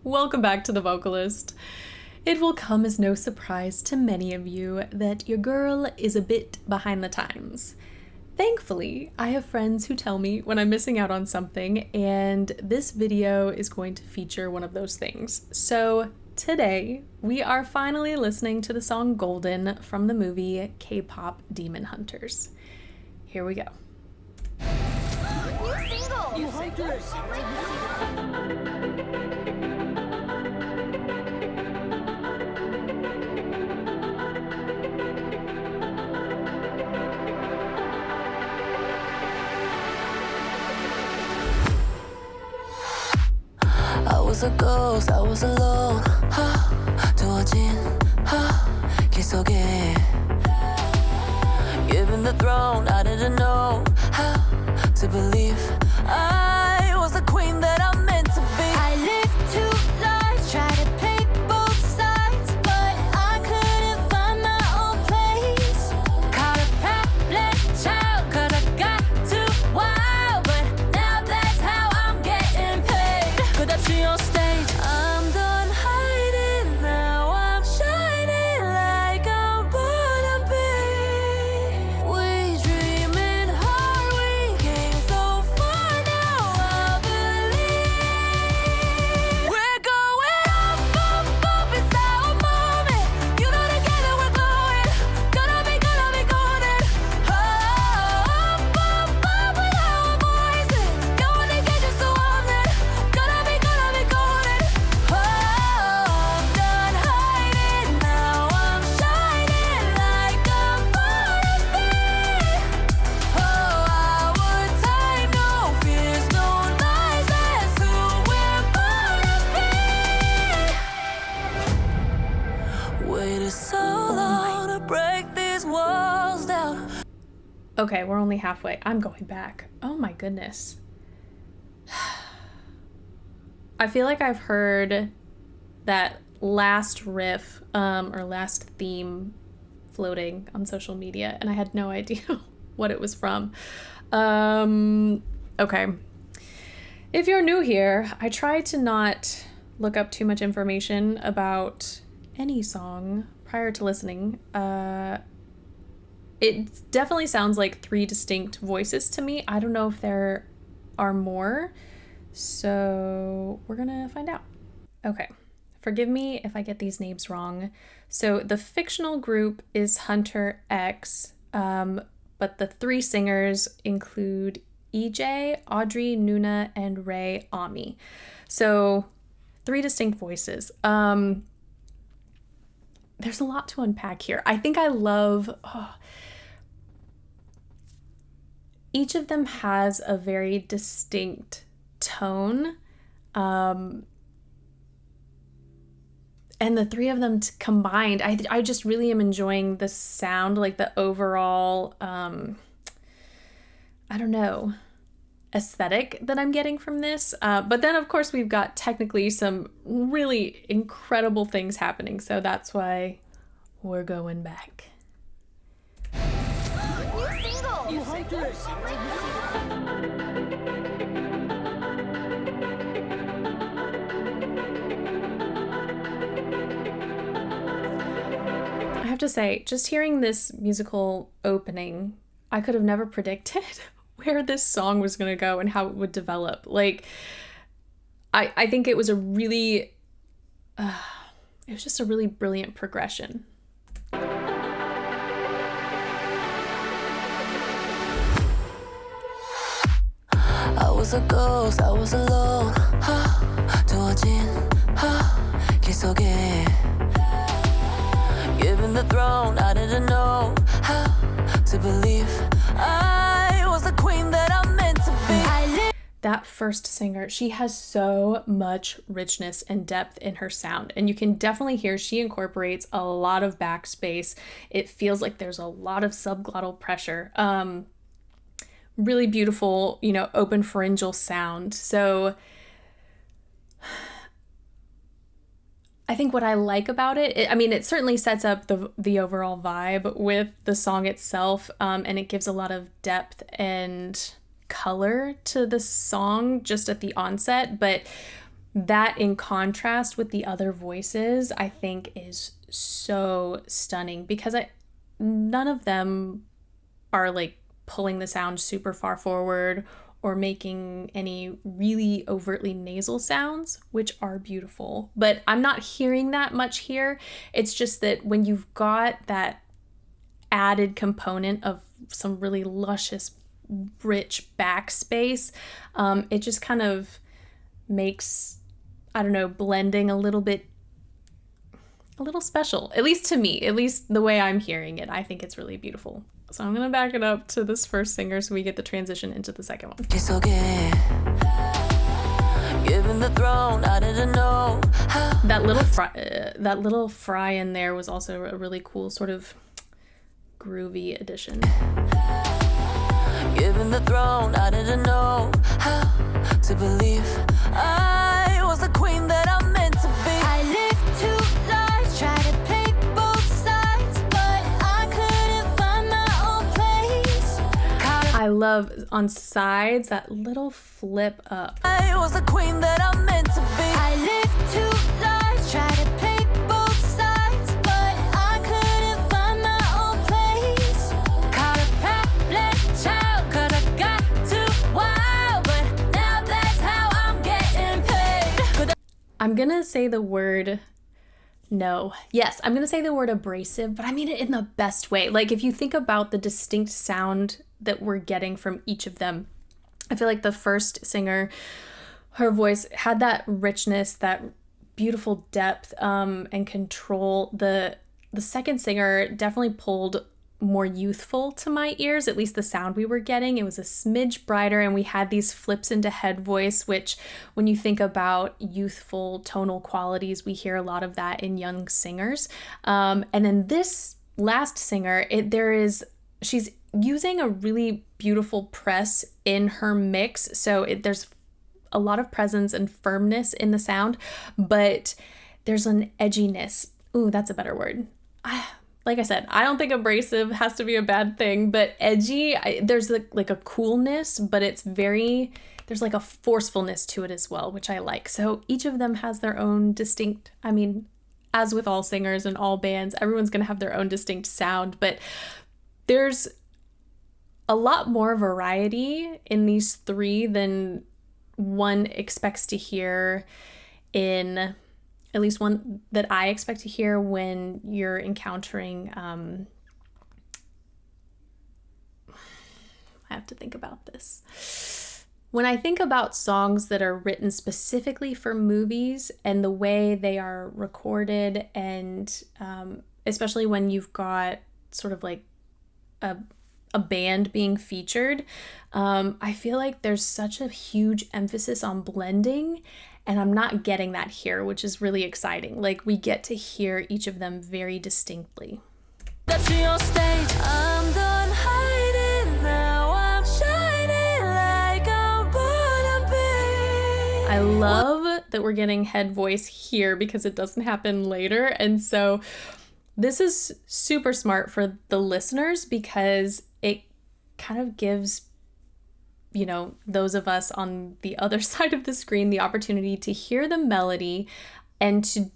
Welcome back to The Vocalist. It will come as no surprise to many of you that your girl is a bit behind the times. Thankfully, I have friends who tell me when I'm missing out on something, and this video is going to feature one of those things. So today, we are finally listening to the song Golden from the movie K-Pop Demon Hunters. Here we go. New Hunters! I was a ghost, I was alone. 두어진 길 속에 Given the throne, I didn't know how to believe I was the queen that I'm meant to be. I lived two lives, tried to play both sides, but I couldn't find my own place. Caught a problem child, 'cause I got too wild, but now that's how I'm getting paid. 끝없이 on stage, I'm done hiding, now I'm shining like I'm born to be. We dreaming hard, we came so far, now I believe. We're going up, it's our moment. You know together we're glowing, gonna be golden. Up with our voices, going to get you so on it. Gonna be golden. I'm done hiding, now I'm shining like I'm born to be. Our time, no fears, no lies, that's who we're born to be. Waited so long to break these walls down. Okay, we're only halfway. I'm going back. Oh my goodness. I feel like I've heard that last riff or last theme floating on social media, and I had no idea what it was from. Okay. If you're new here, I try to not look up too much information about any song prior to listening. It definitely sounds like 3 distinct voices to me. I don't know if there are more, so we're gonna find out. Okay, forgive me if I get these names wrong. So the fictional group is Hunter X, but the 3 singers include Ejae, Audrey Nuna, and Rei Ami. So 3 distinct voices. There's a lot to unpack here. I think I love... each of them has a very distinct tone. And the 3 of them combined, I just really am enjoying the sound, like the overall, I don't know, aesthetic that I'm getting from this. But then, of course, we've got technically some really incredible things happening. So that's why we're going back. New Hunters! I have to say, just hearing this musical opening, I could have never predicted where this song was going to go and how it would develop. Like, I think it was a really, it was just a really brilliant progression. I was a ghost, I was alone. 두어진 길 속에 Given the throne, I didn't know how to believe I was the queen that I'm meant to be. That first singer, she has so much richness and depth in her sound, and you can definitely hear she incorporates a lot of backspace. It feels like there's a lot of subglottal pressure. Really beautiful, you know, open pharyngeal sound. So I think what I like about it, I mean, it certainly sets up the overall vibe with the song itself, and it gives a lot of depth and color to the song just at the onset. But that in contrast with the other voices, I think is so stunning because none of them are like pulling the sound super far forward or making any really overtly nasal sounds, which are beautiful. But I'm not hearing that much here. It's just that when you've got that added component of some really luscious, rich backspace, it just kind of makes, I don't know, blending a little special, at least to me, at least the way I'm hearing it. I think it's really beautiful. So I'm gonna back it up to this first singer so we get the transition into the second one. It's okay. Given the throne, I didn't know how. That little fry in there was also a really cool sort of groovy addition. Given the throne, I didn't know how to believe I was the queen that I'm meant to be. I lived 2 lives, tried to play both sides, but I couldn't find my own place. I love on sides that little flip up. I was the queen that I'm meant to be. I lived 2 lives, tried to play both sides, but I couldn't find my own place. Caught a black child, 'cause I got too wild, but now that's how I'm getting paid. I'm gonna say the word I'm gonna say the word abrasive, but I mean it in the best way. Like if you think about the distinct sound that we're getting from each of them, I feel like the first singer, her voice had that richness, that beautiful depth, and control. The second singer definitely pulled more youthful to my ears, at least the sound we were getting. It was a smidge brighter, and we had these flips into head voice, which when you think about youthful tonal qualities, we hear a lot of that in young singers. And then this last singer, she's using a really beautiful press in her mix. So there's a lot of presence and firmness in the sound, but there's an edginess. Ooh, that's a better word. Like I said, I don't think abrasive has to be a bad thing, but edgy, there's like a coolness, but there's like a forcefulness to it as well, which I like. So each of them has their own distinct, I mean, as with all singers and all bands, everyone's going to have their own distinct sound, but there's a lot more variety in these 3 than one expects to hear in, at least one that I expect to hear when you're encountering, I have to think about this. When I think about songs that are written specifically for movies and the way they are recorded, and especially when you've got sort of like a band being featured, I feel like there's such a huge emphasis on blending, and I'm not getting that here, which is really exciting. Like we get to hear each of them very distinctly. That's your stage. I'm done hiding now. I'm shining like I'm gonna be. I love that we're getting head voice here because it doesn't happen later, and so this is super smart for the listeners because it kind of gives, you know, those of us on the other side of the screen the opportunity to hear the melody and to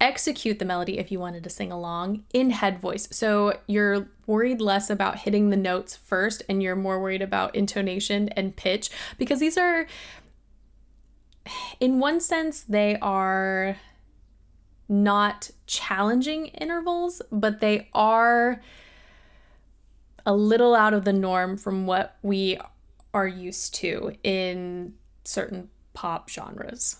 execute the melody if you wanted to sing along in head voice. So you're worried less about hitting the notes first and you're more worried about intonation and pitch, because these are, in one sense, they are not challenging intervals, but they are a little out of the norm from what we are used to in certain pop genres.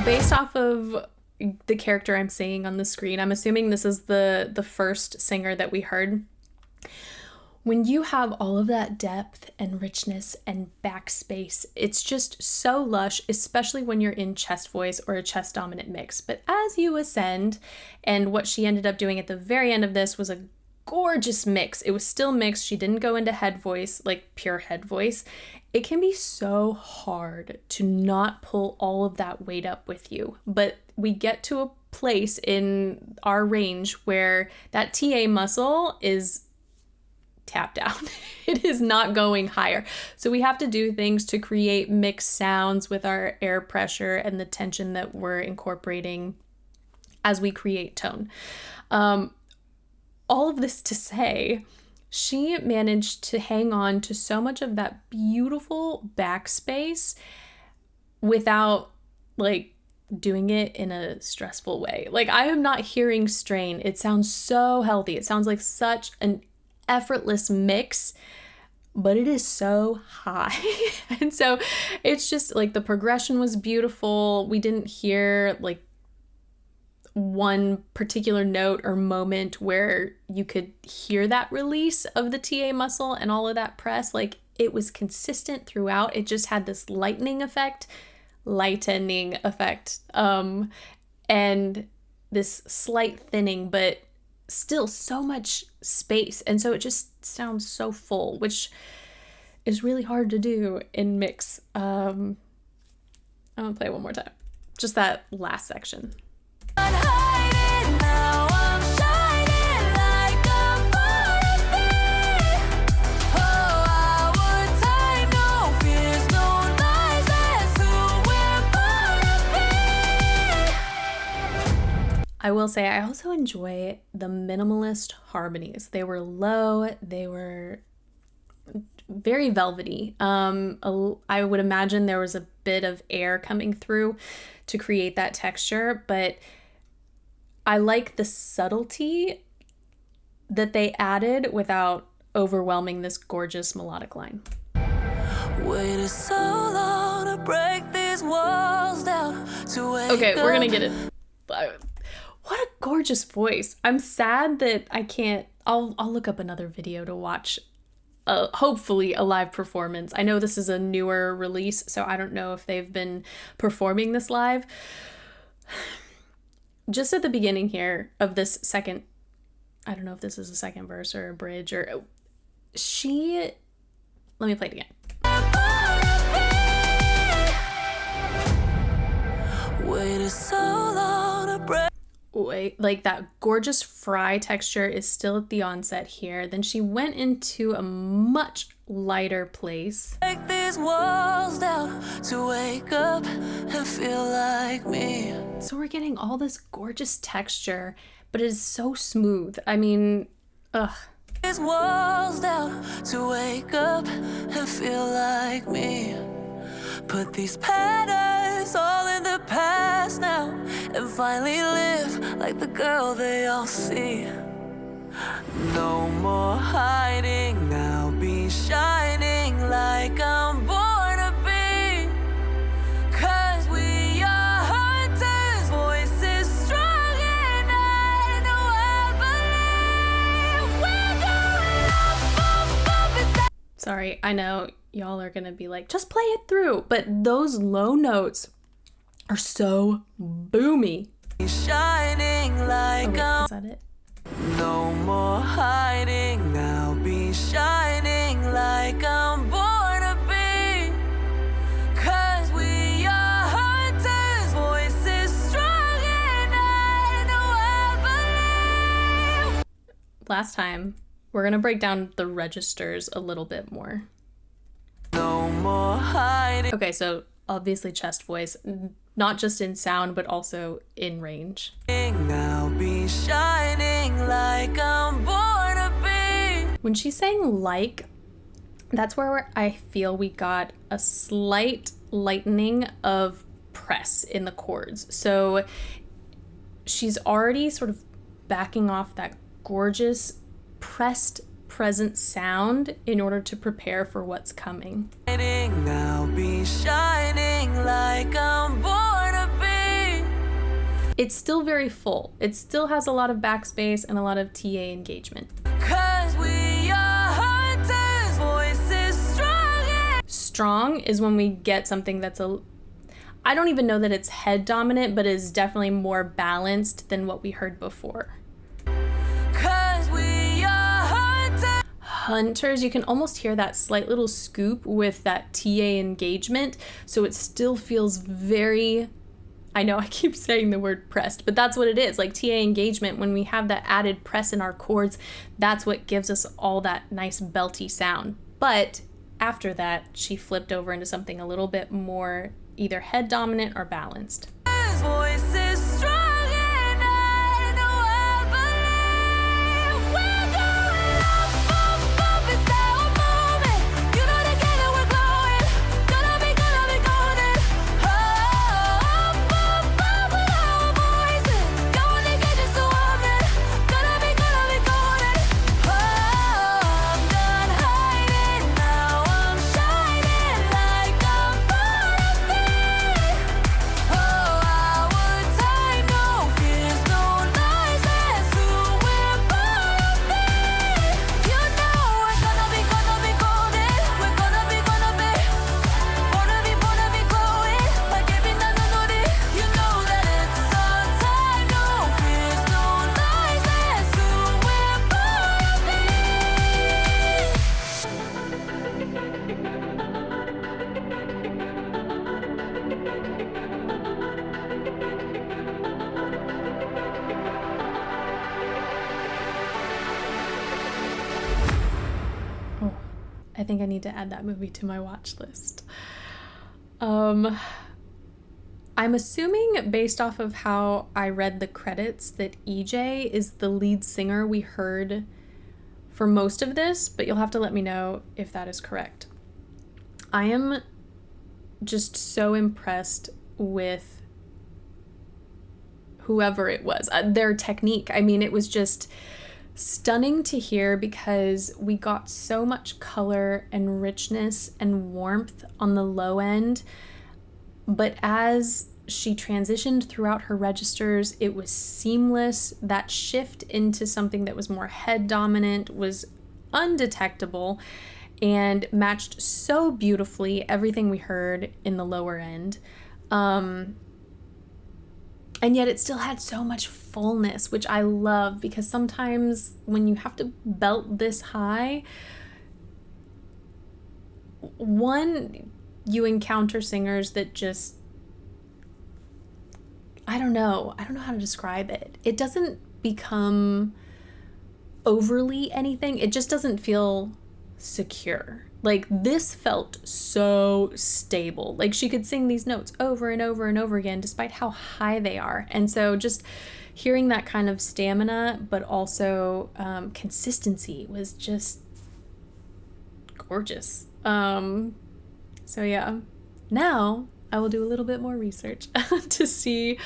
Based off of the character I'm seeing on the screen. I'm assuming this is the first singer that we heard. When you have all of that depth and richness and backspace, it's just so lush, especially when you're in chest voice or a chest dominant mix. But as you ascend, and what she ended up doing at the very end of this was a gorgeous mix. It was still mixed. She didn't go into head voice, like pure head voice. It can be so hard to not pull all of that weight up with you. But we get to a place in our range where that TA muscle is tapped out. It is not going higher. So we have to do things to create mixed sounds with our air pressure and the tension that we're incorporating as we create tone. All of this to say, she managed to hang on to so much of that beautiful backspace without like doing it in a stressful way. Like, I am not hearing strain. It sounds so healthy. It sounds like such an effortless mix, but it is so high. And so it's just like the progression was beautiful. We didn't hear like one particular note or moment where you could hear that release of the TA muscle and all of that press. Like, it was consistent throughout. It just had this lightening effect, and this slight thinning, but still so much space. And so it just sounds so full, which is really hard to do in mix. I'm gonna play it one more time. Just that last section. I will say I also enjoy the minimalist harmonies. They were low, they were very velvety. I would imagine there was a bit of air coming through to create that texture, but I like the subtlety that they added without overwhelming this gorgeous melodic line. Waited so long to break these walls down to wake Okay, we're gonna up. get it. What a gorgeous voice. I'm sad that I can't. I'll look up another video to watch. Hopefully a live performance. I know this is a newer release, so I don't know if they've been performing this live. Just at the beginning here of this second, I don't know if this is a second verse or a bridge or let me play it again. Waited so long to break. Wait, like that gorgeous fry texture is still at the onset here. Then she went into a much lighter place. Break these walls down to wake up and feel like me. So we're getting all this gorgeous texture, but it is so smooth. I mean, ugh. These walls down to wake up and feel like me. Put these patterns all in the past now and finally live like the girl they all see. No more hiding, now be shining like I'm born to be. 'Cause we are hunters, voices strong and I know I believe we're going up. Sorry, I know y'all are gonna be like, just play it through. But those low notes are so boomy. Shining like Oh, wait, is that it? no more hiding, now be shining like I'm born to be. 'Cause we are hunters, voices strong and I know I believe. Last time, we're gonna break down the registers a little bit more. No more hiding. Okay, so obviously chest voice, not just in sound, but also in range. Now be shining like I'm born to be. When she's saying like, that's where I feel we got a slight lightening of press in the chords. So she's already sort of backing off that gorgeous pressed present sound in order to prepare for what's coming. Now be shining like I'm born to be. it's still very full. It still has a lot of backspace and a lot of TA engagement. 'Cause we are hunters, voices strong. Strong is when we get something that's I don't even know that it's head dominant, but is definitely more balanced than what we heard before. 'Cause we are hunters. Hunters, you can almost hear that slight little scoop with that TA engagement, so it still feels very, I know I keep saying the word pressed, but that's what it is. Like TA engagement, when we have that added press in our chords, that's what gives us all that nice belty sound. But after that, she flipped over into something a little bit more either head dominant or balanced. Voices strong and I know I believe we're going up, up, up, it's our moment. You know together we're glowing, gonna be golden. Up, up, up with our voices, going to get you so often, gonna be golden. I'm done hiding, now I'm shining like I'm part of me. Oh, our time, no fears, no lies, that's who we're part of me. You know we're gonna be golden. We're gonna be glowing like every nanonori. You know that it's our time, no fears, no lies, that's who we're part of me. Oh, I think I need to add that movie to my watch list. I'm assuming based off of how I read the credits that Ejae is the lead singer we heard for most of this, but you'll have to let me know if that is correct. I am just so impressed with whoever it was, their technique. I mean, it was just stunning to hear because we got so much color and richness and warmth on the low end, but as she transitioned throughout her registers, it was seamless. That shift into something that was more head dominant was undetectable and matched so beautifully everything we heard in the lower end. And yet it still had so much fullness, which I love, because sometimes when you have to belt this high, one, you encounter singers that just, I don't know how to describe it. It doesn't become overly anything. It just doesn't feel secure. Like, this felt so stable. Like, she could sing these notes over and over and over again, despite how high they are. And so just hearing that kind of stamina, but also consistency, was just gorgeous. So yeah, now I will do a little bit more research to see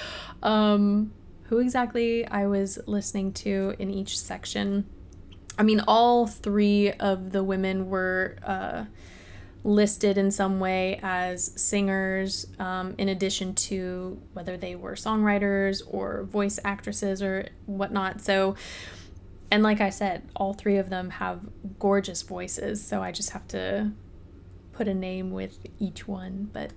who exactly I was listening to in each section. I mean, all three of the women were listed in some way as singers, in addition to whether they were songwriters or voice actresses or whatnot. So, and like I said, all three of them have gorgeous voices, so I just have to put a name with each one. But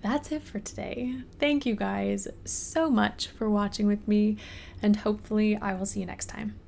that's it for today. Thank you guys so much for watching with me, and hopefully I will see you next time.